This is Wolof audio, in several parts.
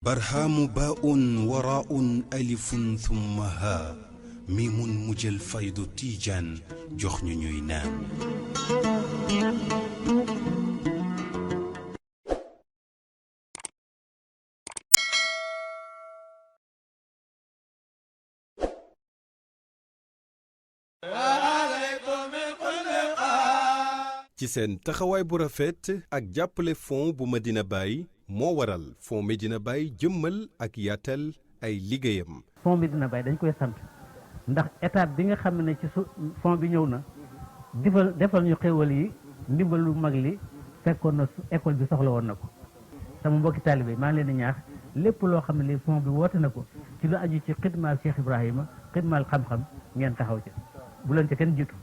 برهام باء وراء ألف ثم ها ميم مجل فيض تيجان جخن نينان ci seen taxawaay bu rafet ak jàppale fond bu Medina Baye moo waral fond Medina Baye jëmmal ak yaatal ay liggéeyam. fond Medina Baye dañ koy sant ndax étape bi nga xam ne ci fond bi ñëw na defal ñu xéwal yi ndimbal lu mag li fekkoon na école bi soxla woon na ko sama mbokki taalibe maa ngi leen di ñaax lépp loo xam ne li fond bi woote na ko ci lu aju ci xidmaal Cheikh Ibrahima xidmaal xam-xam ngeen taxaw ci bu leen ci kenn jiitu.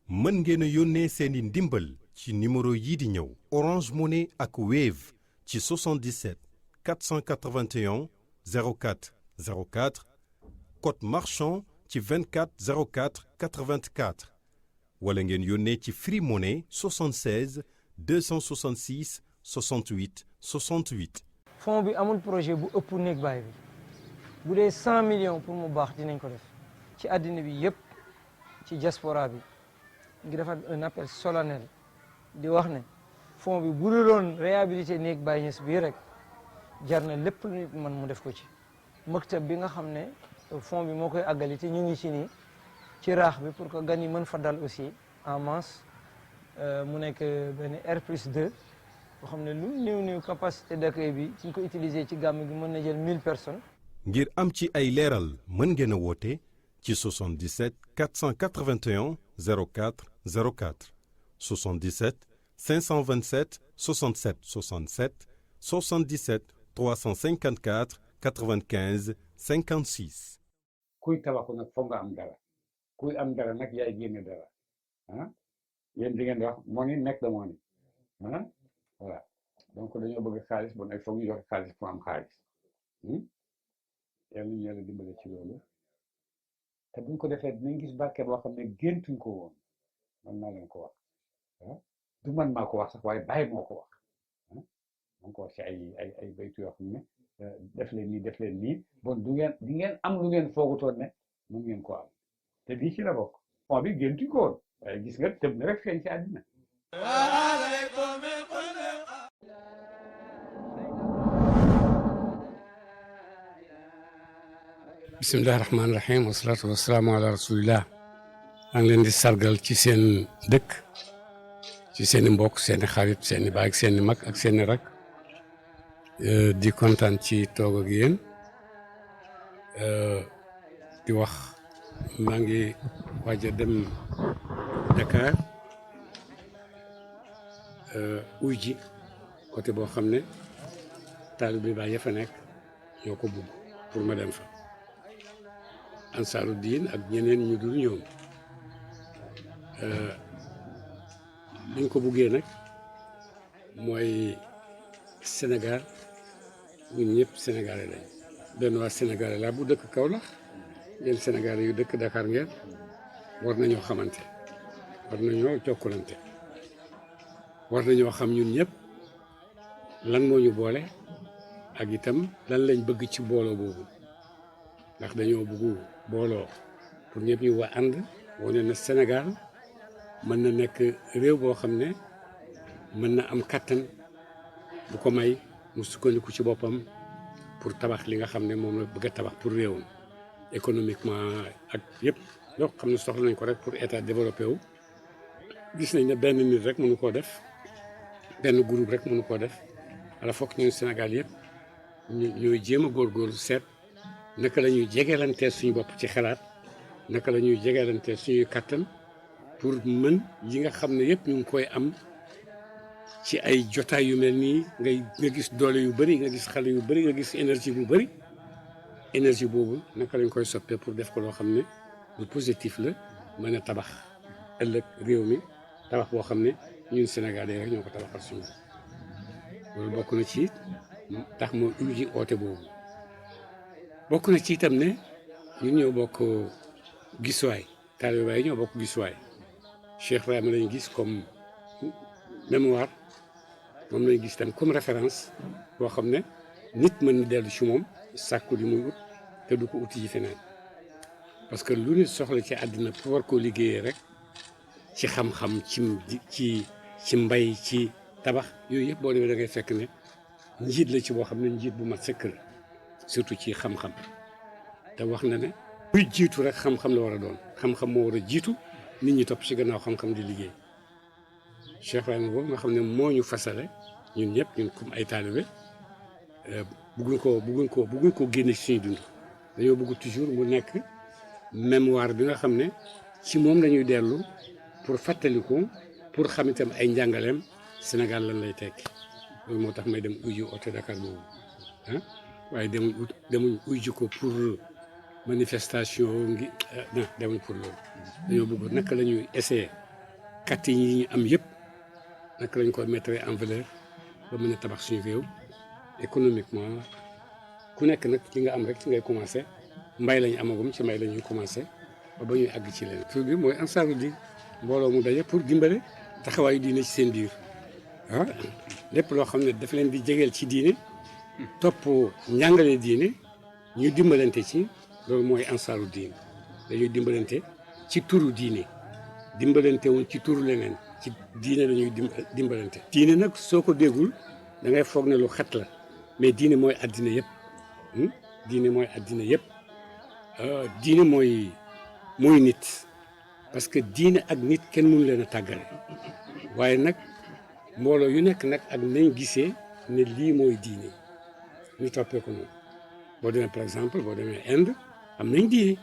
mën ngeen a yónnee seeni ndimbal ci numéro yii di ñëw Orange Money ak Wave ci 77 481 04 04 code marchand ci 24 04 84 wala ngeen yónnee ci Free Money 76 266 68 68. fond bi amul projet bu ëpp néeg baay bi bu dee 100 millions pour mu baax dinañ ko def ci àddina bi yëpp ci diaspora bi ngi defar un appel solennel di wax ne fond bi bu doon réhabilité néeg Baye Niass bii rek jar na lépp lu nit man mu def ko ci maktab bi nga xam ne fond bi moo koy àggali te ñu ngi ci nii ci raax bi pour que gan yi mën fa dal aussi en masse mu nekk benn R+2 boo xam ne lu néew capacité d'accueil bi suñ ko utiliser ci gàmm gi mën na jël 1000 personnes. ngir am ci ay leeral mën ngeen a woote ci 77 481 04 04 77 527 67 67 77 354 95 56. kuy tabaxu nag foog nga am dara kuy am dara nag yaay génne dara ah yéen di ngeen di wax money nekk the money ah voilà donc dañoo bëgg xaalis bon ay foog ñu joxe xaalis pour am xaalis yàlla ñu yàlla dimbale ci loolu te buñ ko defee dinañ gis barke boo xam ne géntuñ ko woon man maa leen ko wax ah du man maa ko wax sax waaye bàyyi moo ko wax ah moo ko wax ci ay baytu yoo xam ne def leen nii bon di ngeen am lu ngeen foogutoon ne mën ngeen ko am te bii ci la bokk fond bi géntuñ ko woon waaye gis nga tëb na rek feeñ ci àddina. bisimilah rahmaani rahiim wasalaatu wasalaamu ala rasulillah maa ngi leen di sargal ci seen dëkk ci seen i mbokk seen i xarit seen i baay ak seen i mag ak seen i rak di kontaan ci toog ak yéen di wax maa ngi waaj a dem Dakar uy ji côté boo xam ne taalibe Baay ya fa nekk ñoo ko bugg pour ma dem fa. ansaaru diin ak ñeneen ñu dul ñoom liñ ko buggee nag mooy Sénégal ñun ñëpp sénégalais lañ benn waa sénégalais laa bu dëkk Kaolack yéen sénégalais yu dëkk Dakar ngeen war nañoo xamante war nañoo jokkalante war nañoo xam ñun ñëpp lan moo ñu boole ak itam lan lañ bëgg ci booloo boobu ndax dañoo bëgg booloo pour ñëpp ñu wa ànd wane na Sénégal mën na nekk réew boo xam ne mën na am kattan bu ko may mu sukkandiku ci boppam pour tabax li nga xam ne moom la bëgg a tabax pour réewam économiquement ak yëpp loo xam ne soxla nañ ko rek pour état développé wu. gis nañ ne benn nit rek mënu koo def benn groupe rek mënu koo def wala fokk ñun Sénégal yëpp ñooy jéem a góorgóorlu seet naka la ñuy jegeelantee suñu bopp ci xalaat naka la ñuy jegeelantee suñuy kattan pour mën yi nga xam ne yëpp ñu ngi koy am ci ay jotaay yu mel nii nga gis doole yu bëri nga gis xale yu bëri nga gis énergie bu bëri énergie boobu naka lañ koy soppee pour def ko loo xam ne lu positif la mën a tabax ëllëg réew mi tabax boo xam ne ñun Sénégalais rek ñoo ko tabaxal suñu loolu bokk na ci tax moo uji oote boobu. bokk na ci itam ne ñun ñoo bokk gisuwaay taalibe Baay ñoo bokk gisuwaay Cheikh Ibrahima lañu gis comme mémoire moom lañu gis itam comme référence boo xam ne nit mën na dellu ci moom sàkku li muy ut te du ko uti ji feneen parce que lu nit soxla ci àddina pour war koo liggéeyee rek ci xam-xam ci mbay ci tabax yooyu yëpp boo demee da ngay fekk ne njiit la ci boo xam ne njiit bu mat sëkk la surtout ci xam-xam te wax na ne buy jiitu rek xam-xam la war a doon xam-xam moo war a jiitu nit ñi topp ci gannaaw xam-xam di liggéey Cheikh Ibrahima boobu nga xam ne moo ñu fasale ñun ñëpp ñun comme ay taalibe bugguñ ko génne ci suñu dund dañoo bëgg toujours mu nekk mémoire bi nga xam ne ci moom lañuy dellu pour fàttaliku pour xam itam ay njàngaleem Sénégal lan lay tekki loolu moo tax may dem uyu oto Dakar boobu ah waaye demuñ uyu ko pour manifestation ngi non demuñ pour loolu dañoo bëgg naka la ñuy essayer kat yi ñu am yëpp naka lañ koy mettre en valeur ba mën a tabax suñu réew économiquement ku nekk nag ci nga am rek ci ngay commencé mbay lañu amagum ci mbay la ñuy commencé ba ñuy àgg ci leen. tur bi mooy ansaaru diin mbooloo mu daje pour dimbale taxawaayu diine ci seen biir ah lépp loo xam ne daf leen di jegeel ci diine topp njàngale diine ñu dimbalante ci loolu mooy ansaaru diin dañuy dimbalante ci turu diine dimbalante wuñ ci turu leneen ci diine la ñuy dimbalante. diine nag soo ko déggul da ngay foog ne lu xat la mais diine mooy addina yëpp diine mooy addina yëpp diine mooy nit parce que diine ak nit kenn mënu leen a tàggale waaye nag mbooloo yu nekk nag ak nañ gisee ne lii mooy diine ñu toppee ko noonu boo demee par exemple boo demee Inde am nañ diine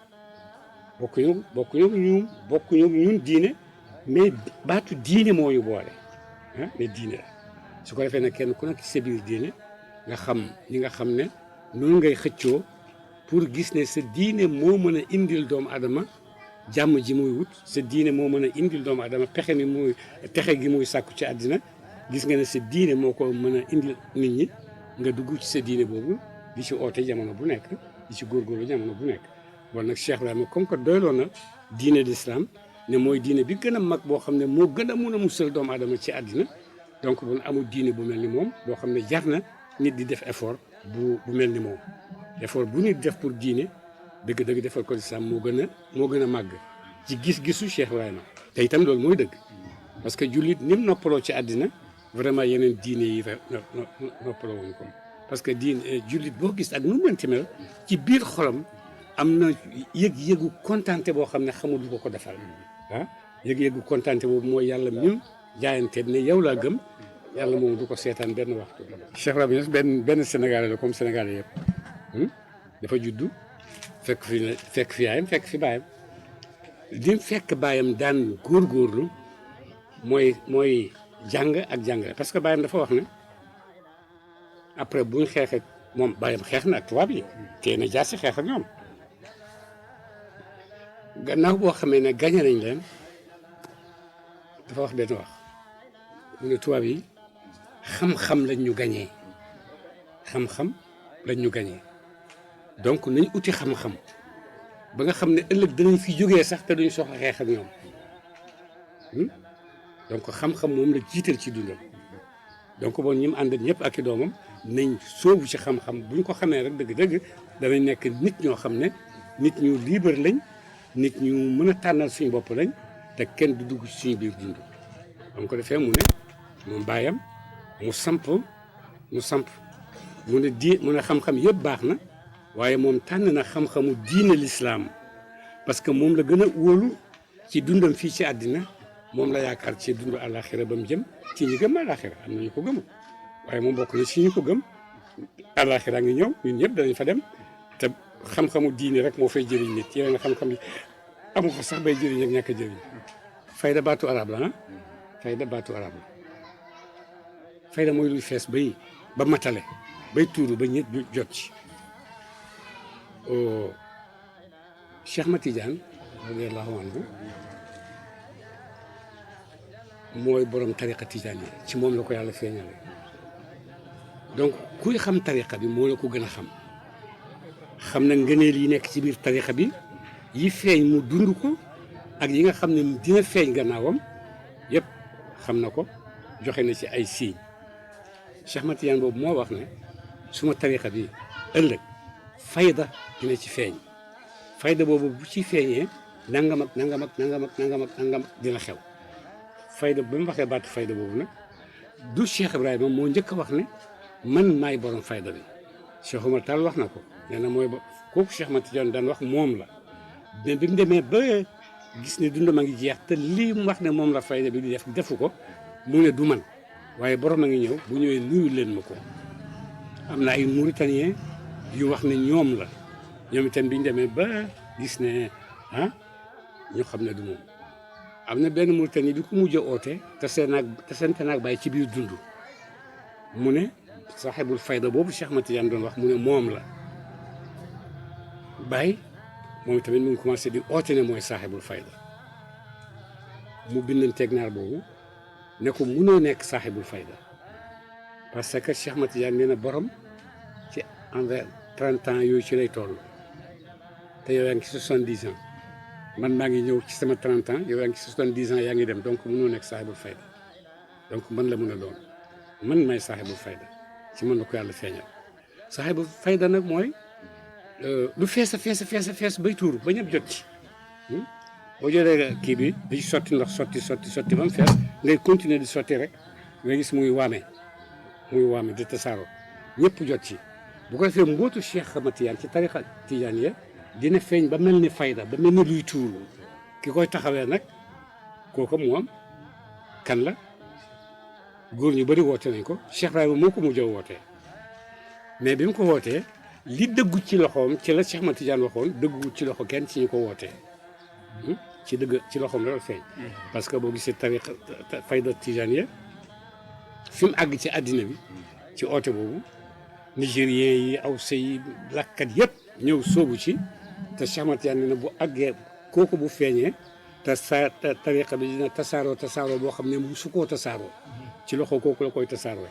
bokkuñu ñun diine mais baatu diine moo ñu boole ah mais diine la su ko defee nag kenn ku nekk ci sa biir diine nga xam ñi nga xam ne noonu ngay xëccoo pour gis ne sa diine moo mën a indil doomu adama jàmm ji muy wut sa diine moo mën a indil doomu adama pexe gi muy sàkku ci àddina gis nga ne sa diine moo ko mën a indil nit ñi nga dugg ci sa diine boobu di ci oote jamono bu nekk di ci góorgóorlu jamono bu nekk bon nag Cheikh Ibrahima comme que doyloo na diine l'islam ne mooy diine bi gën a mag boo xam ne moo gën a mun a musal doomu adama ci àddina donc bon amul diine bu mel ni moom boo xam ne jar na nit di def effort bu mel ni moom effort bu nit def pour diine dëgg-dëgg defal ko l'islam moo gën a màgg ci gis-gisu Cheikh Ibrahima te itam loolu mooy dëgg parce que jullit ni mu noppaloo ci àddina vraiment yeneen diine yi noppaloo woon ko parce que diine jullit boo gis ak nu mu mënti mel ci biir xolam am na yëg-yëgu kontaante boo xam ne xamul du ko defal ah yëg-yëgu kontaante boobu mooy yàlla ñun jaayante ne yow laa gëm yàlla moom du ko seetaan benn waxtu. Cheikh Ibrahima benn Sénégalais la comme Sénégalais yëpp dafa juddu fekk fi yaayam fekk fi baayam li fekk baayam daan góorgóorlu mooy jàng ak jàngale parce que baayam dafa wax ne après buñ xeex ak moom baayam xeex na ak tubaab yi tee na jaasi xeex ak ñoom gannaaw boo xamee ne gañe nañ leen dafa wax benn wax mu ne tubaab yi xam-xam lañ ñu gañee xam-xam lañ ñu gañee donc nañ uti xam-xam ba nga xam ne ëllëg danañ fi jógee sax te duñ soxla xeex ak ñoom donc xam-xam moom la jiital ci dundam donc bon ñi mu ànd ñëpp ak i doomam nañ sóobu ci xam-xam buñ ko xamee rek dëgg-dëgg danañ nekk nit ñoo xam ne nit ñu libre lañ nit ñu mën a tànnal suñu bopp lañ te kenn du dugg ci suñu biir dund donc ko defee mu ne moom baayam mu samp mu ne xam-xam yëpp baax na waaye moom tànn na xam-xamu diine l'islam parce que moom la gën a wóolu ci dundam fii ci àddina moom la yaakaar ci dundu àllaaxira ba mu jëm ci ñi gëm àllaaxira am na ñu ko gëmul waaye moom bokk na ci ñu ko gëm àllaaxira ngi ñëw ñun ñëpp danañ fa dem te xam-xamu diine rek moo fay jëriñ nit yeneen xam-xam yi amu fa sax bay jëriñ ak ñàkk a jëriñ fayda baatu arab la ah fayda baatu arab la fayda mooy luy fees ba matale bay tuuru ba ñëpp jot ci Cheikh Ahmad Tidiane radiyallahu anhu mooy borom tariqa Tidiane yi ci moom la ko yàlla feeñale donc kuy xam tariqa bi moo la ko gën a xam na ngëneel yi nekk ci biir tariqa bi yi feeñ mu dund ko ak yi nga xam ne dina feeñ gannaawam yëpp xam na ko joxe na ci ay signes Cheikh Ahmad Tidiane boobu moo wax ne suma tariqa bi ëllëg fayda dina ci feeñ fayda boobu bu ci feeñee nangam ak nangam ak nangam ak nangam ak nangam dina xew fayda ba mu waxee baatu fayda boobu nag du Cheikh Ibrahima moo njëkk a wax ne man maay borom fayda bi Cheikh Oumar Tall wax na ko nee na mooy ba kooku Cheikh Ahmad Tidiane daan wax moom la mais bi mu demee ba gis ne dundam a ngi jeex te lii mu wax ne moom la fayda bi di def defu ko mu ne du man waaye borom a ngi ñëw bu ñëwee nuyu leen ma ko am na ay Mauritaniens yu wax ne ñoom la ñoom itam bi ñu demee ba gis ne ñu xam ne du moom am na benn Mauritanie bi ku mujj a oote te sente naag bàyyi ci biir dund mu ne saaxibul fayda boobu Cheikh Ahmad Tidiane doon wax mu ne moom la bàyyi moom tamit mu ngi commencé di oote ne mooy saaxibul fayda mu bindanteeg naar boobu ne ko munoo nekk saaxibul fayda parce que Cheikh Ahmad Tidiane nee na borom ci envers 30 ans yooyu ci lay toll te yow yaa ngi ci 70 ans man maa ngi ñëw ci sama 30 ans yow yaa ngi ci 70 ans yaa ngi dem donc munoo nekk saaxibul fayda donc man la mën a doon man may saaxibul fayda ci mën na ko yàlla feeñal saaxibul fayda nag mooy lu fees a fees bay tuuru ba ñëpp jot ci boo jëlee kii bi di sotti ndox sotti ba mu fees ngay continuer di sotti rek nga gis muy waame di tasaaroo ñëpp jot ci bu ko defee mbootu Cheikh Ahmad Tidiane ci tarixa Tidiane ya dina feeñ ba mel ni fayda ba mel ni luy tuuru ki koy taxawee nag kooku moom kan la góor ñu bëri woote nañ ko Cheikh Ibrahima moo ko mujj a wootee mais bi mu ko wootee li dëggu ci loxoom ci la Cheikh Ahmad Tidiane waxoon dëggu ci loxo kenn ci ñu ko wootee ci dëgg ci loxoom la feeñ parce que boo gisee tariqa fayda Tidiane ya fi mu àgg ci àddina bi ci oote boobu nigérien yi awse yi lakkat yëpp ñëw soobu ci te Cheikh Ahmad Tidiane ne bu àggee kooku bu feeñee te tariqa bi dina tasaaroo boo xam ne musu koo tasaaroo ci loxo kooku la koy tasaaroo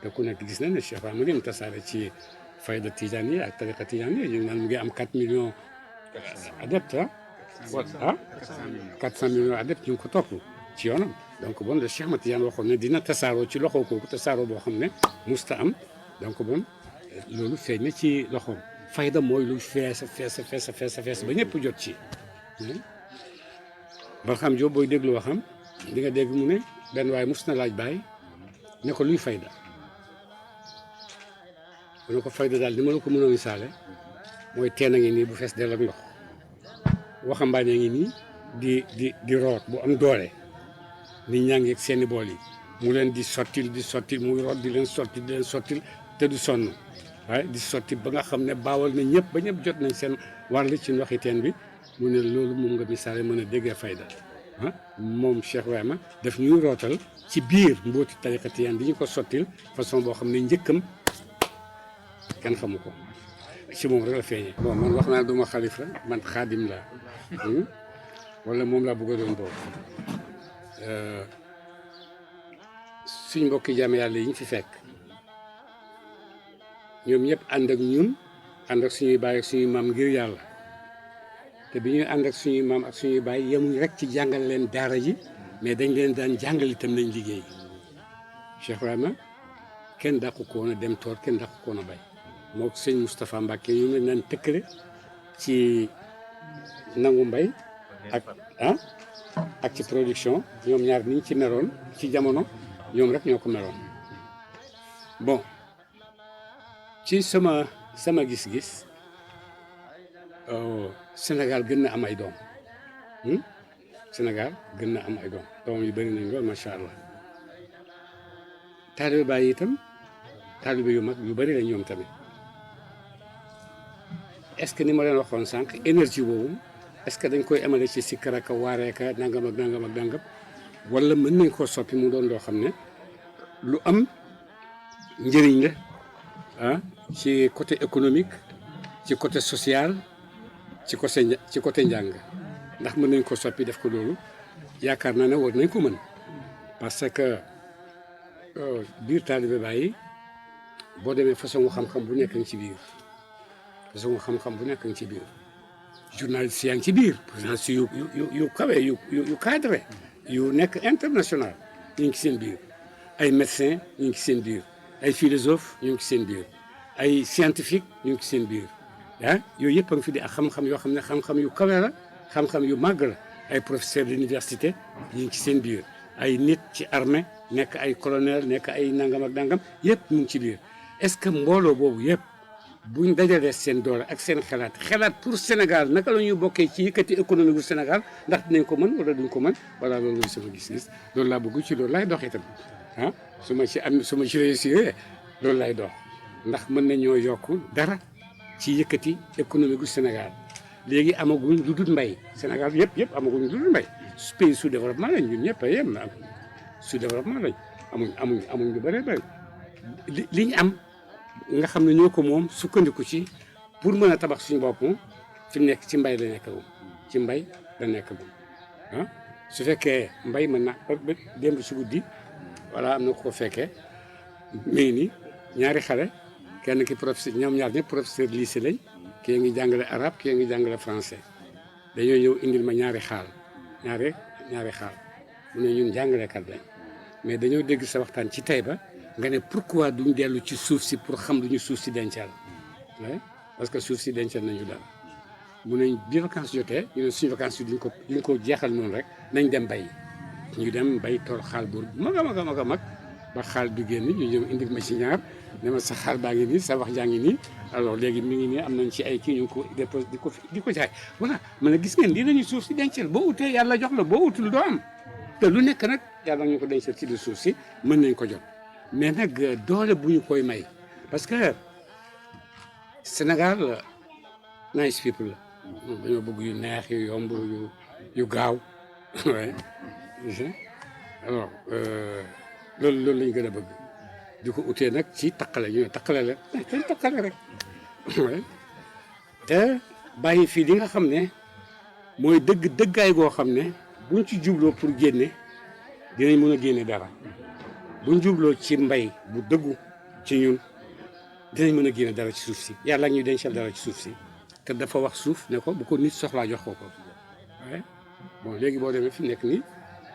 te ku nekk gis na ne Cheikh Ibrahima ngi tasaare ci fayda Tidiane yi ak tariqa Tidiane yi ñu naan mu ngi am 4 millions adeptes 400 millions adeptes ñu ngi ko topp ci yoonam donc bon le Cheikh Ahmad Tidiane waxoon ne dina tasaaroo ci loxo kooku tasaaroo boo xam ne musta am donc bon loolu feeñ na ci loxoom fayda mooy lu fees ba ñëpp jot ci ba xam jo booy déglu waxam di nga dégg mu ne benn waaye mus na laaj Baay ne ko luy fayda mu ne ko fayda daal ni ma la ko mën a misaale mooy teen a ngi nii bu fees dell ak ndox waxambaane ngi nii di root bu am doole nit ñaa ngi ak seeni bool yi mu leen di sottil muy root di leen sottil te du sonn waaye di sotti ba nga xam ne baawal na ñëpp ba ñëpp jot nañ seen wàll ci ndoxi teen bi mu ne loolu moom nga misaale mën a déggee fayda moom Cheikh Ibrahima daf ñuy rootal ci biir mbooti tariqa Tijaan di ñu ko sottil façon boo xam ne njëkkam kenn xamu ko ci moom rek la feeñee. bon man wax naa duma xalifa man xaadim laa wala moom laa bëgg a doon boobu suñ mbokki jaam yàlla yi ñu fi fekk ñoom ñëpp ànd ak ñun ànd ak suñuy baay ak suñuy maam ngir yàlla te bi ñuy ànd ak suñuy maam ak suñuy baay yemuñ rek ci jàngal leen daara ji mais dañ leen daan jàngal itam lañ liggéey Cheikh Ibrahima kenn dàqu ko woon a dem tool kenn dàqu ko woon a bay moo sëñ Moustapha Mbacke ñu ne naan tëkkale ci nangu mbay ak ci production ñoom ñaar niñ ci meroon ci jamono ñoom rek ñoo ko meroon bon ci sama gis-gis Sénégal gën na am ay doom Sénégal gën na am ay doom yu bëri nañ lool macha allah taalibe Baay itam taalibe yu mag yu bëri la ñoom tamit est-ce que ni ma leen waxoon sànq énergie boobu est-ce que dañ koy emale ci sikkar ak waareeka nangam ak nangam wala mën nañ koo soppi mu doon loo xam ne lu am njëriñ la ci côté économique ci côté social ci côté njàng ndax mën nañ ko soppi def ko loolu yaakaar naa ne war nañ ko mën parce que biir taalibe Baay boo demee façon xam-xam bu nekk ci biir journaliste yaa ngi ci biir journaliste yu kawe yu cadré yu nekk international ñu ngi ci seen biir ay médecins ñu ngi ci seen biir ay philosophes ñu ngi ci seen biir ay scientifique ñu ngi ci seen biir yooyu yëpp a ngi fi di ak xam-xam yoo xam ne xam-xam yu kawe la xam-xam yu màgg la ay professeur d'université ñu ngi ci seen biir ay nit ci armée nekk ay colonel nekk ay nangam ak nangam yëpp ñu ngi ci biir est-ce que mbooloo boobu yëpp buñ dajalee seen doole ak seen xalaat pour Sénégal naka la ñuy bokkee ci yëkkati économie bu Sénégal ndax dinañ ko mën wala duñ ko mën voilà loolu mooy sama gis-gis loolu laa bëgg ci loolu laay dox itam su ma ci réussir loolu lay dox ndax mën nañoo yokk dara ci yëkkati économie gu Sénégal léegi amaguñ lu dul mbay Sénégal yëpp amaguñ lu dul mbay pays sous développement lañ ñun ñëpp a yem sous développement lañ amuñ lu bëree bëri li ñu am nga xam ne ñoo ko moom sukkandiku ci pour mën a tabax suñu bopp fi mu nekk ci mbay la nekk moom ci mbay la nekk moom su fekkee mbay mën na démb si guddi voilà am na ko fekkee mais ni ñaari xale kenn ki professeur ñoom ñaar ñëpp professeur lycée lañ kii ngi jàngale arabe kii ngi jàngale français dañoo ñëw indil ma ñaari xaal mu ne ñun jàngalekat lañ mais dañoo dégg sa waxtaan ci Taïba nga ne pourquoi duñ dellu ci suuf si pour xam lu ñu suuf si dencal parce que suuf si dencal nañu dara mu ne bi vacances jotee ñu ne suñu vacances yi duñ ko jeexal noonu rek nañ dem bay ñu dem bay tool xaal bu mag a mag ba xaal du génn ñu ñëw indil ma ci ñaar ne ma sa xaal baa ngi nii sa wax jaa ngi nii alors léegi mi ngi nii am nañ ci ay kii ñu ko déposé di ko jaay voilà ma ne gis ngeen lii lañu suuf si dencal boo utee yàlla jox la boo utul doo am te lu nekk nag yàlla ñu ko dencal ci biir suuf si mën nañ ko jot mais nag doole bu ñu koy may parce que Sénégal nice people la dañoo bëgg yu neex yu yomb yu gaaw alors loolu lañ gën a bëgg di ko utee nag ci taqale ñu ne taqale la dañ taqale rek te bàyyi fii li nga xam ne mooy dëggaay goo xam ne buñ ci jubloo pour génne dinañ mën a génne dara buñ jubloo ci mbay bu dëggu ci ñun dinañ mën a génne dara ci suuf si yàlla ñuy dencal dara ci suuf si te dafa wax suuf ne ko bu ko nit soxlaa jox ko bon léegi boo demee fi mu nekk nii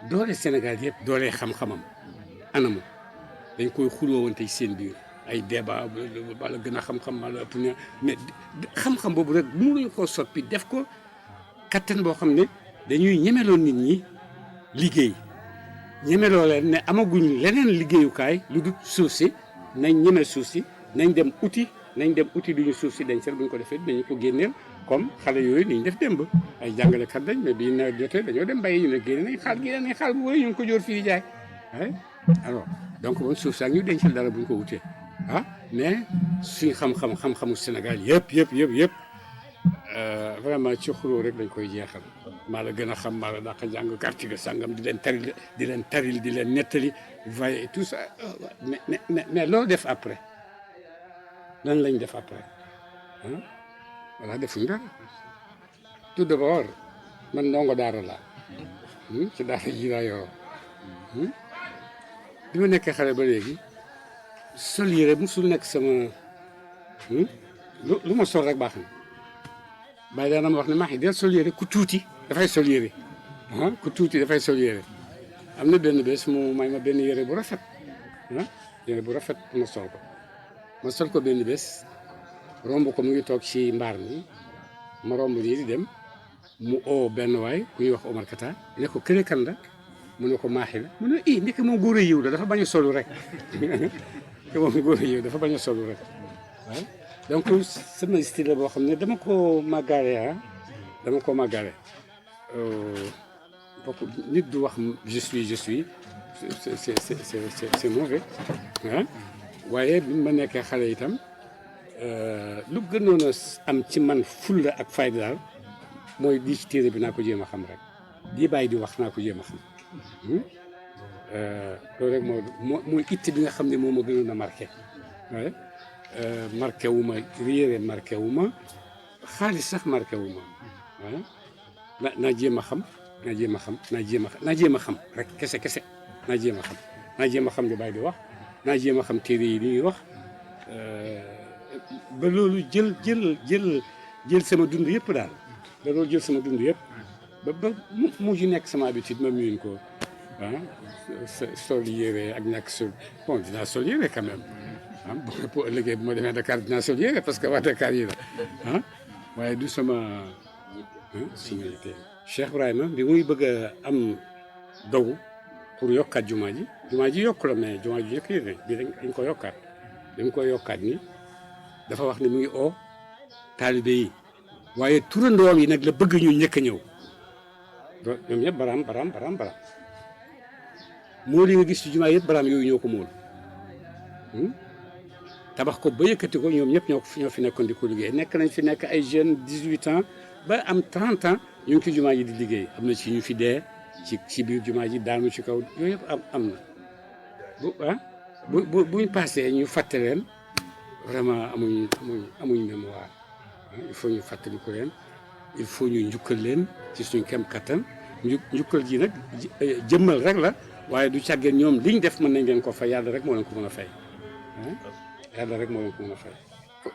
doole Sénégal yëpp doole xam-xamam anamu dañ koy xuloowante ci seen biir ay débat bala gën a xam-xam wala ëpp na mais xam-xam boobu rek mënuñu koo soppi def ko kattan boo xam ne dañuy ñemeloo nit ñi liggéey ñemeloo leen ne amaguñ leneen liggéeyukaay lu dul suuf si nañ ñeme suuf si nañ dem uti duñu suuf si dencal bu ñu ko defee dinañu ko génneel comme xale yooyu ni ñu def démb ay jàngalekat lañ mais bii nawet jotee dañoo dem bàyyi ñu ne génne nañ xaal bu wëri ñu ngi ko jóor fii di jaay alors donc bon suuf saa ñu dencal dara bu ñu ko wutee mais suñu xam-xamu Sénégal yëpp vraiment ci xuloo rek dañ koy jeexal maa la gën a xam maa la dàq jàng quartier ga sàngam di leen taril di leen nettali voyez tout ça mais loolu def après lan lañ def après voilà defuñu dara tout d'abord man ndongo daara laa ci daara ji laa yoroo bi ma nekkee xale ba léegi sol yére musul nekk sama lu ma sol rek baax na bàyyi daana ma wax ne maa ngi del sol yére ku tuuti dafay sol yére ku tuuti dafay sol yére am na benn bés mu may ma benn yére bu rafet yére bu rafet ma sol ko benn bés romb ko mu ngi toog ci mbaar mi ma romb nii di dem mu oo benn waay ku ñuy wax Omar Kata ne ko këre kan la mu ne ko maaxi la mu ne ndekk moom góor a yiw la dafa bañ a solu rek te moom góor a yiw dafa bañ a solu rek donc sama style la boo xam ne dama ko màggaale bokk nit du wax je suis c'est mauvais waaye bi ma nekkee xale itam lu gënoon a am ci man fulla ak fayda daal mooy lii ci téere bi naa ko jéem a xam rek di bàyyi di wax naa ko jéem a xam loolu rek mooy itte bi nga xam ne moom ma gënoon a marqué marqué wu ma réere marqué wu ma xaalis sax marqué wu ma naa jéem a xam naa jéem a xam rek kese naa jéem a xam li bàyyi di wax naa jéem a xam téere yi li ñuy wax ba loolu jël sama dund yëpp daal ba loolu jël sama dund yëpp ba mujj nekk sama habitude ma miin ko sol yére ak ñàkk sol bon dinaa sol yére quand même ah bu ëllëgee bu ma demee Dakar dinaa sol yére parce que waa Dakar yi la ah waaye du sama suma yitte. Cheikh Ibrahima bi muy bëgg a am dogu pour yokkaat jumaa ji yokku la mais jumaa ji yëkk yi bi dañ ko yokkaat ni dafa wax ne mu ngi oo taalibe yi waaye turandoom yi nag la bëgg ñu njëkk a ñëw ñoom ñëpp baraam mool yi nga gis ci jumaa yëpp baraam yooyu ñoo ko mool tabax ko ba yëkkati ko ñoom ñëpp ñoo fi nekkoon di ko liggéey nekk nañ fi nekk ay jeunes 18 ans ba am 30 ans ñu ngi ci jumaa ji di liggéey am na ci ñu fi dee ci biir jumaa ji daanu ci kaw yooyu yëpp am na buñ passé ñu fàtte leen vraiment amuñ mémoire il faut ñu fàttaliku leen il faut ñu njukkal leen ci suñ kem kattan njukkal ji nag jëmmal rek la waaye du càggeen ñoom liñ def mën nañ leen ko fay yàlla rek moo leen ko mën a fay yàlla rek moo leen ko mën a fay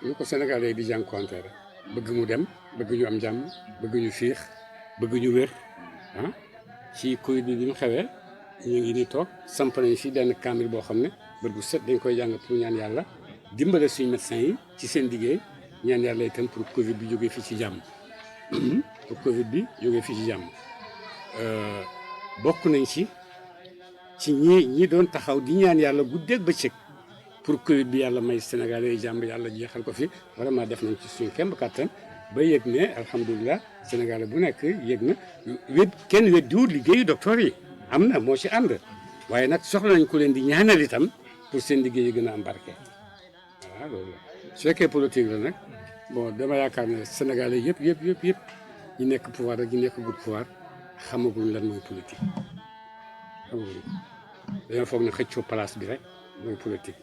ñu ko Sénégalais di jànkuwante rek bëgg mu dem bëgg ñu am jàmm bëgg ñu fiix bëgg ñu wér ci Covid bi mu xewee ñu ngi ni toog samp nañ fi benn kaamil boo xam ne bët bu set dañ koy jàng pour ñaan yàlla dimbale suñu médecins yi ci seen liggéey ñaan yàlla itam pour Covid bi jógee fii ci jàmm bokk nañ ci ñi doon taxaw di ñaan yàlla guddeeg bëccëg pour Covid bi yàlla may Sénégalais yi jàmm yàlla jeexal ko fi vraiment def nañ ci suñu kemb kattan ba yëg ne alhamdulilah Sénégalais bu nekk yëg na kenn weddiwul liggéeyu docteur yi am na moo ci ànd waaye nag soxla nañ ko leen di ñaanal itam pour seen liggéey yi gën a am barke voilà loolu la su fekkee politique la nag bon dama yaakaar ne Sénégalais yëpp ñi nekk pouvoir ak ñi nekk gut pouvoir xamaguñ lan mooy politique xamaguñ dañoo foog ne xëccoo place bi rek mooy politique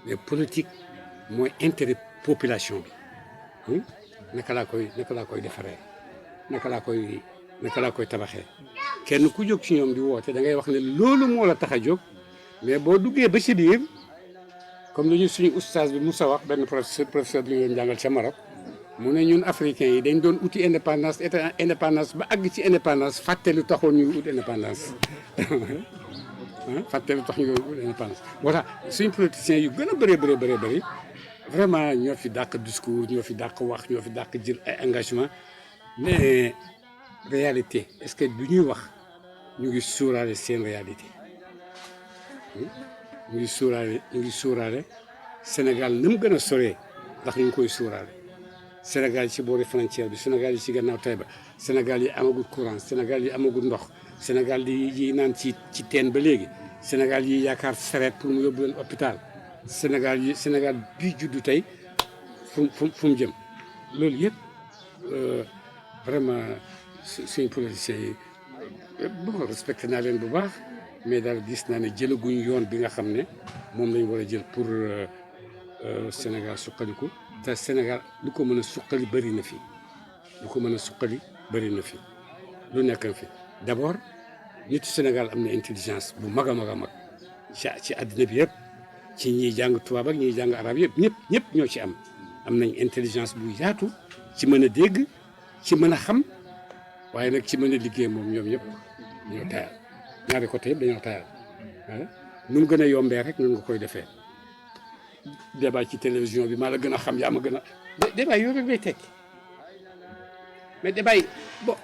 mais politique mooy intérêt population bi naka laa koy defaree naka laa koy tabaxee kenn ku jóg ci ñoom di woote da ngay wax ne loolu moo la tax a jóg mais boo duggee ba ci biir comme li ñu suñu oustaz bi Moussa wax benn professeur bi ñu doon jàngal ca Maroc mu ne ñun africains yi dañ doon uti indépendance état indépendance ba àgg ci indépendance fàtte lu taxoon ñu ut indépendance fàtte lu tax ñu ut indépendance moo tax suñu politiciens yu gën a bëri vraiment ñoo fi dàq discours ñoo fi dàq wax ñoo fi dàq jël ay engagement mais réalité est-ce que bu ñuy wax ñu ngi sóoraale seen réalité ñu ngi sóoraale Sénégal ni mu gën a soree ndax ñu ngi koy sóoraale Sénégal yi ci boori frontière bi Sénégal yi ci gannaaw Taïba Sénégal yi amagul courant Sénégal yi amagul ndox Sénégal yi naan ci teen ba léegi Sénégal yi yaakaar sareet pour mu yóbbu leen hôpital Sénégal bii juddu tey fu mu jëm loolu yëpp vraiment suñu politiciens yi bon respecté naa leen bu baax mais daal gis naa ne jëlaguñ yoon bi nga xam ne moom lañ war a jël pour Sénégal suqaliku te Sénégal lu ko mën a suqali bëri na fi lu nekk fi d'abord nitu Sénégal am na intelligence bu mag a mag ci àddina bi yëpp ci ñiy jàng tubaab ak ñiy jàng arab ñëpp ñoo ci am nañ intelligence bu yaatu ci mën a dégg ci mën a xam waaye nag ci mën a liggéey moom ñoom ñëpp ñoo tayal ñaari côté yëpp dañoo tayal nu mu gën a yombee rek nun nga koy defee débat ci télévision bi maa la gën a xam yaa ma gën a débat yooyu rek lay tekki mais débat yi bon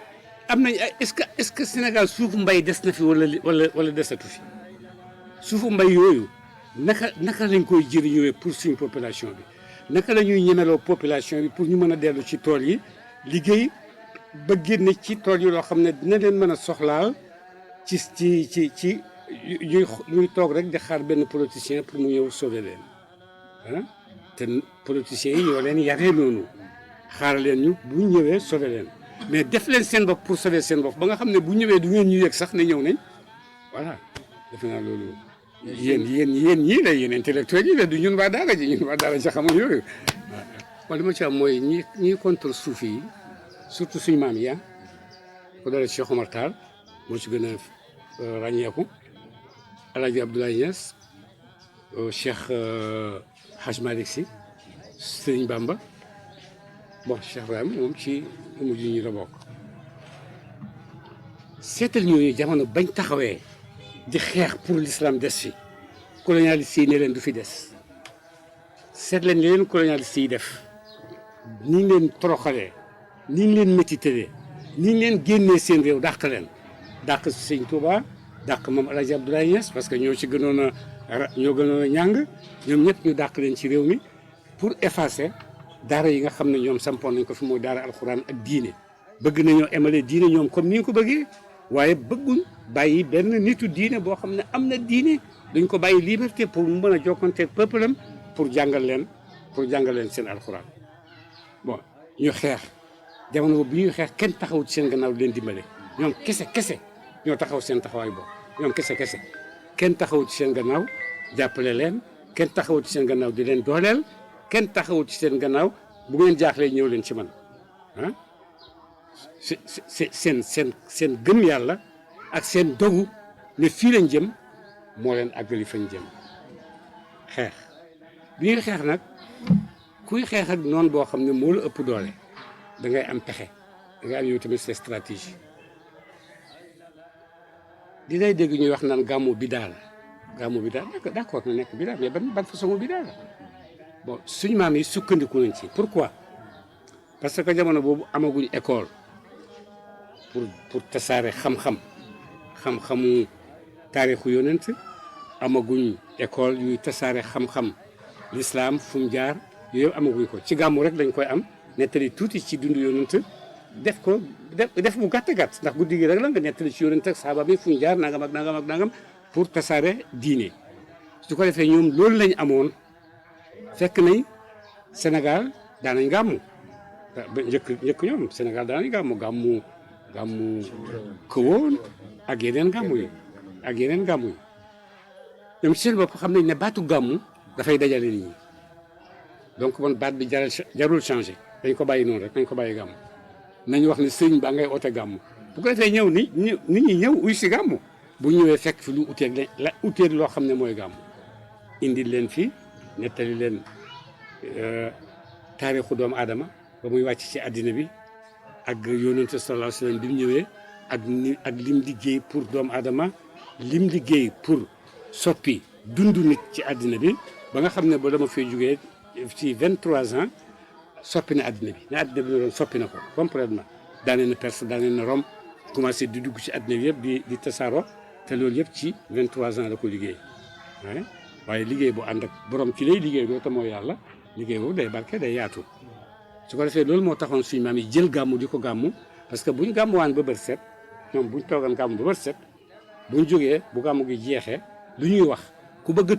am nañ est-ce que Sénégal suufu mbay des na fi wala desatu fi suufu mbay yooyu naka lañ koy jëriñoo pour suñu population bi naka la ñuy ñemeloo population bi pour ñu mën a dellu ci tool yi liggéey ba génne ci tool yi loo xam ne dina leen mën a soxlaal ci ñuy toog rek di xaar benn politicien pour mu ñëw sauver leen te politiciens yi ñoo leen yaree noonu xaar leen ñu bu ñëwee sauver leen mais def leen seen bopp pour sauver seen bopp ba nga xam ne bu ñëwee du ngeen ñu yëg sax ne ñëw nañ voilà defe naa loolu yéen ñii la yéen intellectuels yi la du ñun waa daara ji xamuñ yooyu waaw li ma ci am mooy ñi contre suufi yi surtout suñu maam yi ko dale Cheikh Omar Tall moo ci gën a ràññeeku El Hadj Abdoulaye Niass Cheikh Hadj Malick Sy Serigne Bamba bon Cheikh Ibrahima moom ci mujj ñi la bokk seetal ñooñu jamono bañ taxawee di xeex pour l'islam des fi colonialiste yi ne leen du fi des seet leen leen colonialiste yi def ni ñu leen toroxalee ni ñu leen métitalee ni ñu leen génnee seen réew dàq leen dàq Sëñ Touba dàq moom El Hadj Abdoulaye Niass parce que ñoo gënoon a ñàng ñoom ñëpp ñu dàq leen ci réew mi pour effacer daara yi nga xam ne ñoom sampoon nañ ko fi mooy daara alxuraan ak diine bëgg nañoo emale diine ñoom comme ni ñu ko bëggee waaye bëgguñ bàyyi benn nitu diine boo xam ne am na diine duñ ko bàyyi liberté pour mu mën a jokkanteeg peuple am pour jàngal leen seen alxuraan bon ñu xeex jamono boobu bi ñuy xeex kenn taxawut seen gannaaw di leen dimbale ñoom kese ñoo taxaw seen taxawaay boobu ñoom kese kenn taxawut ci seen gannaaw jàppale leen kenn taxawut ci seen gannaaw di leen dooleel kenn taxawut ci seen gannaaw bu ngeen jaaxlee ñëw leen ci man ah seen gëm yàlla ak seen dogu ne fii lañ jëm moo leen àggali fañ jëm xeex bi ñuy xeex nag kuy xeex ak noonu boo xam ne moo la ëpp doole da ngay am pexe da ngay am yow tamit sa stratégie dinay dégg ñuy wax naan gàmmu bidaa la d'accord na nekk bidaa mais ban façon bidaa la bon suñu maam yi sukkandiku nañ ci pourquoi parce que jamono boobu amaguñ école pour tasaare xam-xamu taarixu yonent amaguñ école yuy tasaare xam-xam l'islam fu mu jaar yooyu yëpp amaguñ ko ci gàmmu rek dañ koy am nettali tuuti ci dundu yonent def bu gàtt ndax guddi gi rek la nga nettali ci yonent ak saaba bi fu ñu jaar nangam pour tasaare diine su ko defee ñoom loolu lañ amoon fekk nañ Sénégal daanañ gàmmu njëkk ñoom Sénégal daanañ gàmmu këwoon ak yeneen gàmmu yi ñoom ci seen bopp xam nañ ne baatu gàmmu dafay dajale nit ñi donc bon baat bi jarul changé dañ ko bàyyi noonu rek dañ ko bàyyi gàmmu nañu wax ne sëñ baa ngay oote gàmmu bu ko defee ñëw nit ñi ñëw uy si gàmmu bu ñëwee fekk fi lu uteeg loo xam ne mooy gàmmu indil leen fi nettali leen taarixu doomu aadama ba muy wàcc ci àddina bi ak yonente sallallahu alayhi wasallam bi mu ñëwee ak lim liggéey pour doomu aadama lim liggéey pour soppi dundu nit ci àddina bi ba nga xam ne ba dama fay jógee ci 23 ans soppi na àddina bi àddina bi doon soppi na ko complètement daane na Perse daane na Rome commencé di dugg ci àddina bi yëpp di tasaaroo te loolu yëpp ci 23 ans la ko liggéey waaye liggéey bu ànd ak borom ci lay liggéey doo te mooy yàlla liggéey boobu day barke day yaatu su ko defee loolu moo taxoon suñu maam yi jël gàmmu di ko gàmmu parce que buñ gàmmuwaan ba bët set ñoom buñ toogaan gàmmu ba bët set buñ jógee bu gàmmu gi jeexee lu ñuy wax ku bëgg a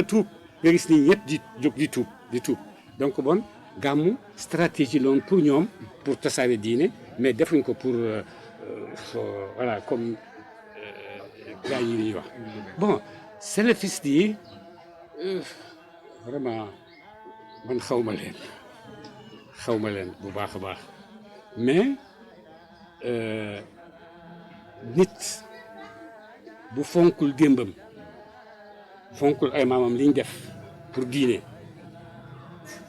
tuub nga gis ni ñëpp di jóg di tuub donc bon gàmmu stratégie loon pour ñoom pour tasaare diine mais defuñ ko pour voilà comme gars yi ñuy wax bon salafiste yi vraiment man xawma leen bu baax a baax mais nit bu fonkul démbam fonkul ay maamam liñ def pour diine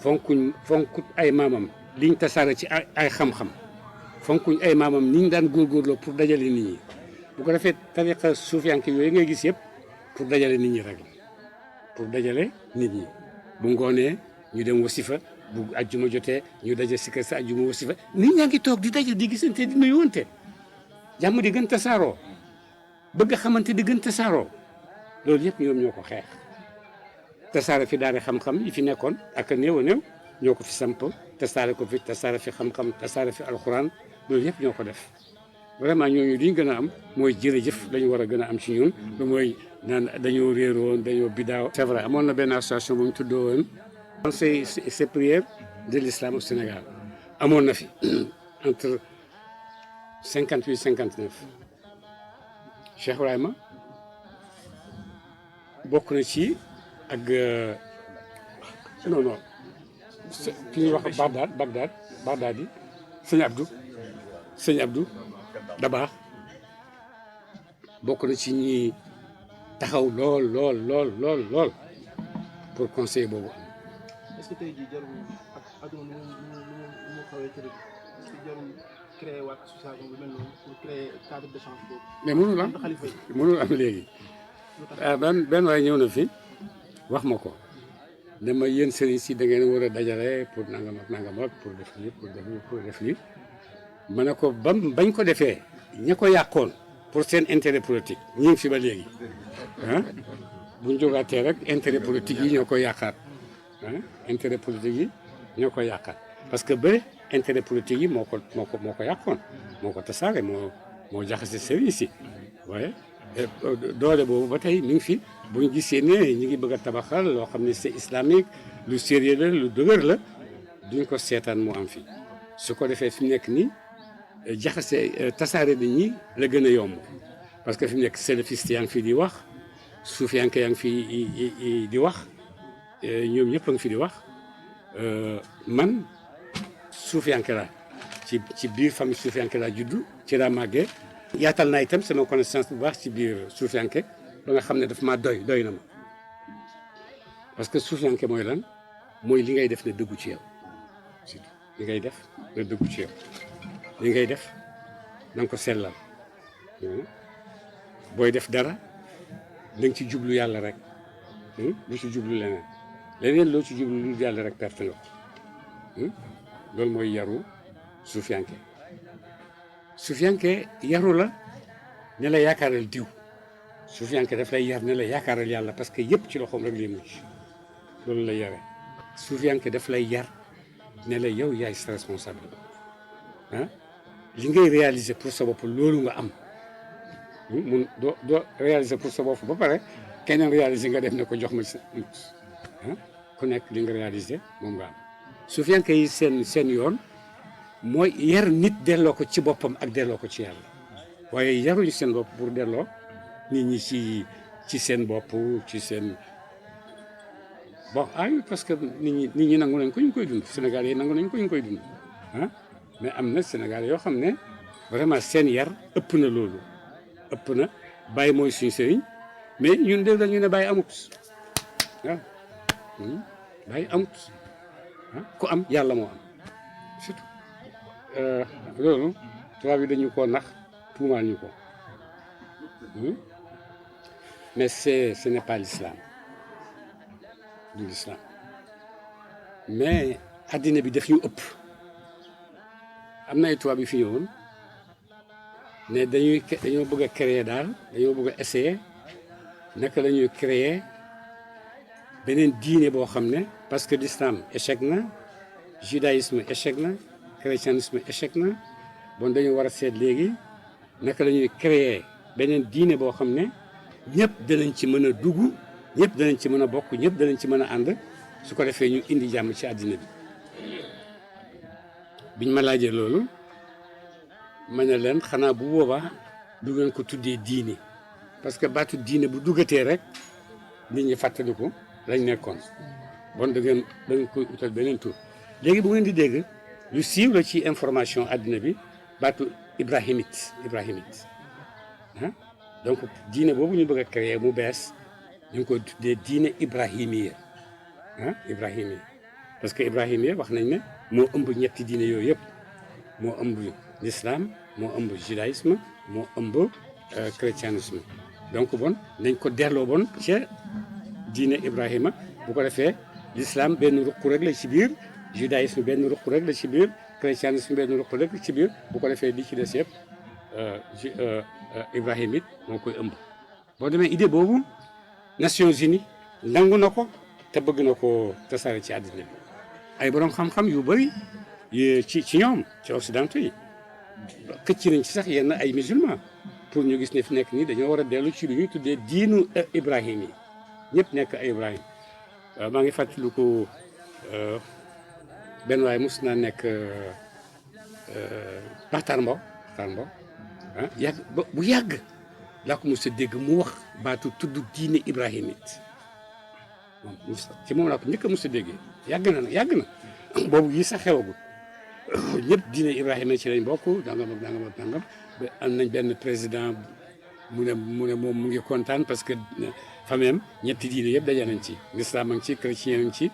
fonkut ay maamam liñ tasaare ci ay xam-xam fonkuñ ay maamam niñ daan góorgóorloo pour dajale nit ñi bu ko defee tariqa suufiyanke yooyu ngay gis yëpp pour dajale nit ñi rek pour dajale nit ñi bu ngoonee ñu dem wasifa bu ajjuma jotee ñu daje si kër sa ajjuma wasifa nit ñaa ngi toog di daje di gisante di nuyuwante jàmm di gën tasaaroo bëgg xamante di gën tasaaroo loolu yëpp ñoom ñoo ko xeex tasaare fi daara xam-xam yi fi nekkoon ak néew a néew ñoo ko fi samp tasaare ko fi tasaare fi xam-xam tasaare fi alxuraan loolu yëpp ñoo ko def vraiment ñooñu li ñu gën a am mooy jërëjëf lañu war a gën a am ci ñun lu mooy naan dañoo réeroon dañoo bidaaw c'est vrai amoon na benn association bu ñu tuddoo woon conseil et prières de l'islam au Sénégal amoon na fi entre 58 59 Cheikh Ibrahima bokk na ci ak non ki ñuy wax Bagdad yi sëñ Abdou Dabaax bokk na ci ñi taxaw lool pour conseil boobu. est-ce que tey jii jarul ak àdduna nu mu xawee tëdd est-ce que jarul créer waat association bu mel noonu pour créer cadre d'échange boobu. mais mënul am léegi. benn waay ñëw na fi wax ma ko ne ma yéen sëriñ si da ngeen war a dajale pour nangam ak pour def lii pour def lii ma ne ko bañ ko defee ña ko yàqoon pour seen intérêt politique ñu ngi fi ba léegi ah bu ñu jógaatee rek intérêt politique yi ñoo ko yàqaat intérêt politique yi ñoo ko yàqaat parce que ba intérêt politique yi moo ko yàqoon moo ko tasaare moo jaxase sëriñ si waaye doole boobu ba tey mi ngi fi bu ñu gisee ne ñu ngi bëgg a tabaxal loo xam ne c'est islamique lu sérieux la lu dëgër la duñ ko seetaan mu am fi su ko defee fi mu nekk nii jaxase tasaare nit ñi la gën a yomb parce que fi mu nekk salafiste yaa ngi fi di wax suufiyanke yaa ngi fi di wax ñoom ñëpp a ngi fi di wax man suufiyanke la ci biir famille suufiyanke la juddu ci laa màggee yaatal naa itam sama connaissance bu baax ci biir suufiyanke ba nga xam ne daf maa doy na ma parce que suufiyanke mooy lan mooy li ngay def ne dëggu ci yow surtout li ngay def ne dëggu ci yow li ngay def na nga ko sellal booy def dara da nga ci jublu yàlla rek lu ci jublu leneen loo ci jublu lu yàlla rek perte nga ko loolu mooy yaru suufiyanke suufiyanke yaru la ne la yaakaaral diw suufiyanke daf lay yar ne la yaakaaral yàlla parce que yëpp ci loxoom rek lay mujj loolu la yare suufiyanke daf lay yar ne la yow yaay sa responsable li ngay réaliser pour sa bopp loolu nga am doo réaliser pour sa bopp ba pare keneen réaliser nga def ne ko jox ma ci ku nekk li nga réaliser moom nga am suufiyanke yi seen yoon mooy yar nit delloo ko ci boppam ak delloo ko ci yàlla waaye yaruñu seen bopp pour delloo nit ñi ci seen bopp ci seen bon parce que nit ñi nangu nañ ko ñu koy dund Sénégal yi nangu nañ ko ñu koy dund mais am na Sénégal yoo xam ne vraiment seen yar ëpp na loolu ëpp na bàyyi mooy suñu sëriñ mais ñun de dañu ne bàyyi amut waaw bàyyi amut ku am yàlla moo am surtout loolu tubaab yi dañu koo nax tuumaal ñu ko mais ce n'est pas l'islam du l'islam mais addina bi daf ñu ëpp am na ay tubaab yu fi ñëwoon ne dañoo bëgg a créer daal dañoo bëgg a essayer naka la ñuy créer beneen diine boo xam ne parce que l'islam échec na judaïsme échec na chrétianisme échec na bon dañu war a seet léegi naka la ñuy créer beneen diine boo xam ne ñëpp danañ ci mën a dugg ñëpp danañ ci mën a bokk ñëpp danañ ci mën a ànd su ko defee ñu indi jàmm ci àddina bi biñ ma laajee loolu ma ne leen xanaa bu boobaa du ngeen ko tuddee diine parce que baatu diine bu duggatee rek nit ñi fàttaliku lañ nekkoon bon da ngeen koy utal beneen tur léegi bu ngeen di dégg lu siiw la ci information àddina bi baatu ibrahimite donc diine boobu ñu bëgg a créer mu bees ñu ngi koy tuddee diine ibrahimiya ibrahimiya parce que ibrahimiya wax nañ ne moo ëmb ñetti diine yooyu yëpp moo ëmb l'islam moo ëmb judaïsme moo ëmb chrétianisme donc bon nañ ko delloo bon ca diine ibrahima bu ko defee l'islam benn ruq rek la ci biir judaïsme benn ruq rek la ci biir chrétianisme benn ruq rek la ci biir bu ko defee li ci des yëpp ibrahim it moo koy ëmb boo demee idée boobu Nations Unies nangu na ko te bëgg na ko tasaare ci àddina bi ay borom xam-xam yu bëri ci ñoom ci occidentaux yi këcc nañ ci sax yenn ay musulmans pour ñu gis ne fi nekk nii dañoo war a dellu ci lu ñuy tuddee diinu Ibrahim yi ñëpp nekk ay Ibrahim maa ngi fàttaliku benn waay mos naa nekk Maxtar Mbow yàgg bu yàgg laa ko mos a dégg mu wax baatu tudd diine Ibrahim it ci moom laa ko njëkk a mos a déggee yàgg na boobu yi sax xewagul ñëpp diine Ibrahima ci lañ bokk dangam ak dangam ak dangam ba am nañ benn président mu ne moom mu ngi kontaan parce que famille ñetti diine yëpp daje nañ ci l'islam a ngi ci chrétien a ngi ci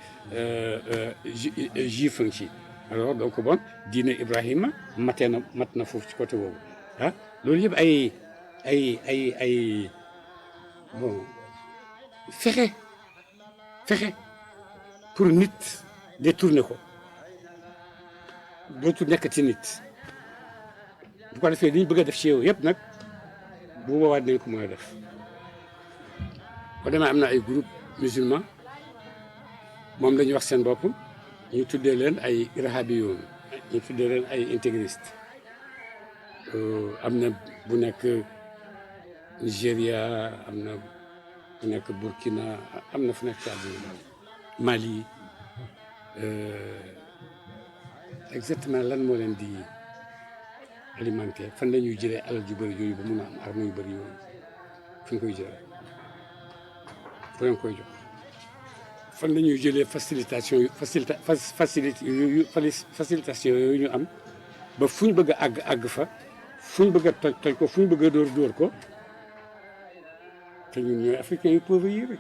juif a ngi ci alors donc bon diine Ibrahima mat na foofu ci côté boobu loolu yëpp ay bon fexe pour nit détourné ko dootu nekk ci nit bu ko defee li ñu bëgg a def ci yow yëpp nag bu boobaa dinañ ko mën a def ba demee am na ay groupe musulman moom la ñuy wax seen bopp ñu tuddee leen ay irhabiyoon ñu tuddee leen ay intégriste am na bu nekk Nigéria am na bu nekk Burkina am na fu nekk ci àdduna Mali exactement lan moo leen di alimentaire fan la ñuy jëlee alal ju bëri yooyu ba mun a am arme yu bëri yooyu fu ñu koy jëlee fu leen koy jox fan la ñuy jëlee facilitation yooyu ñu am ba fu ñu bëgg a àgg fa fu ñu bëgg a toj ko fu ñu bëgg a dóor ko te ñun ñooy africains yu pauvres yi rek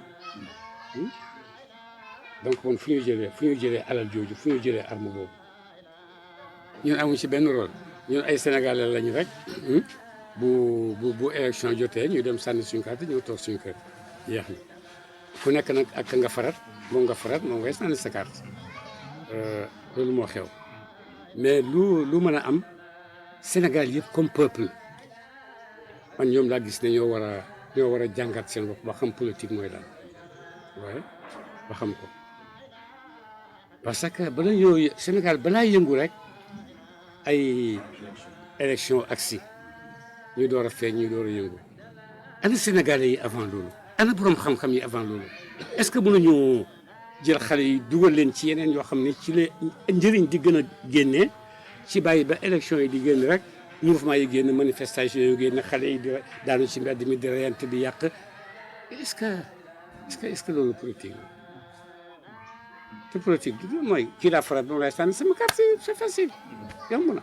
donc kon fu ñuy jëlee alal jooju fu ñuy jëlee arme boobu ñun amuñ ci benn rôle ñun ay sénégalais lañu rek bu élection jotee ñu dem sànni suñu carte ñëw toog suñu kër jeex na ku nekk nag ak nga farat moom ngay sànni sa carte loolu moo xew mais lu mën a am Sénégal yëpp comme peuple man ñoom laa gis ne ñoo war a jàngat seen bopp ba xam politique mooy lan waaye ba xam ko parce que Sénégal balaa yëngu rek ay élection aksi ñu door a feeñ ñu door a yëngu ana Sénégalais yi avant loolu ana borom xam-xam yi avant loolu est-ce que mënuñu jël xale yi dugal leen ci yeneen yoo xam ne ci la njëriñ di gën a génnee ci bàyyi ba élection yi di génn rek mouvement yi génn manifestation yi génn xale yi di daanu ci mbedd mi di reyante di yàq est-ce que loolu politique te politique du mooy kii laa faral moom lay sànni sama carte c'est facile yomb na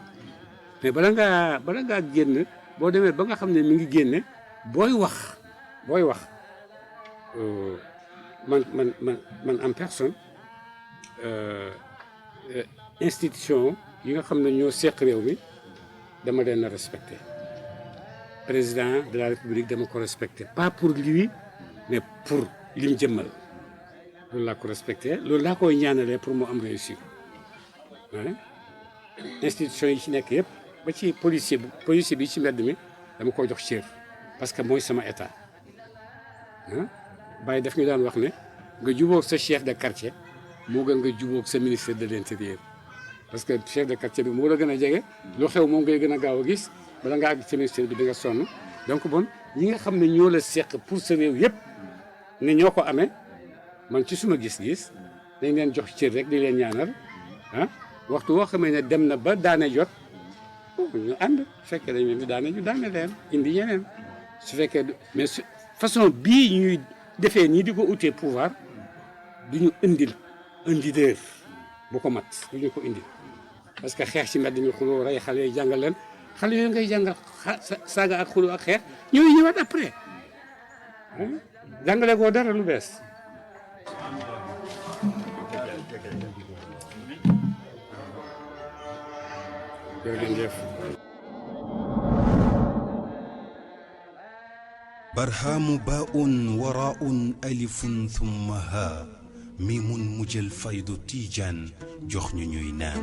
mais bala ngaa génn boo demee ba nga xam ne mi ngi génne booy wax man en personne institution yi nga xam ne ñoo seq réew mi dama leen a respecté président de la république dama ko respecté pas pour lui mais pour lim jëmmal loolu laa ko respecté loolu laa koy ñaanalee pour mu am réussir institution yi ci nekk yëpp ba ci policier bi ci mbedd mi dama ko jox cër parce que mooy sama état Baye daf ñu daan wax ne nga jubóog sa chef de quartier moo gën nga jubóog sa ministre de l'intérieur parce que chef de quartier bi moo la gën a jege lu xew moom ngay gën a gaaw a gis bala nga àgg ci ministère bi di nga sonn donc bon ñi nga xam ne ñoo la seq pour sa réew yëpp ne ñoo ko amee man ci suma gis-gis dañ leen jox cër rek di leen ñaanal waxtu woo xamee ne dem na ba daane jot ñu ànd su fekkee dañ leen di daane ñu daane leen indi ñeneen su fekkee mais façon bii ñuy defee nii di ko utee pouvoir du ñu indil un leader bu ko mat du ñu ko indil parce que xeex ci mbedd mi xuloo rey xale yi jàngal leen xale yooyu ngay jàngal saaga ak xuloo ak xeex ñooy ñëwaat après jàngale koo dara lu bees jërëjëf barhaamu baa'un waraa'un alifun thumma haa miimun mujjal faydu tiijaan jox ñu ñuy naan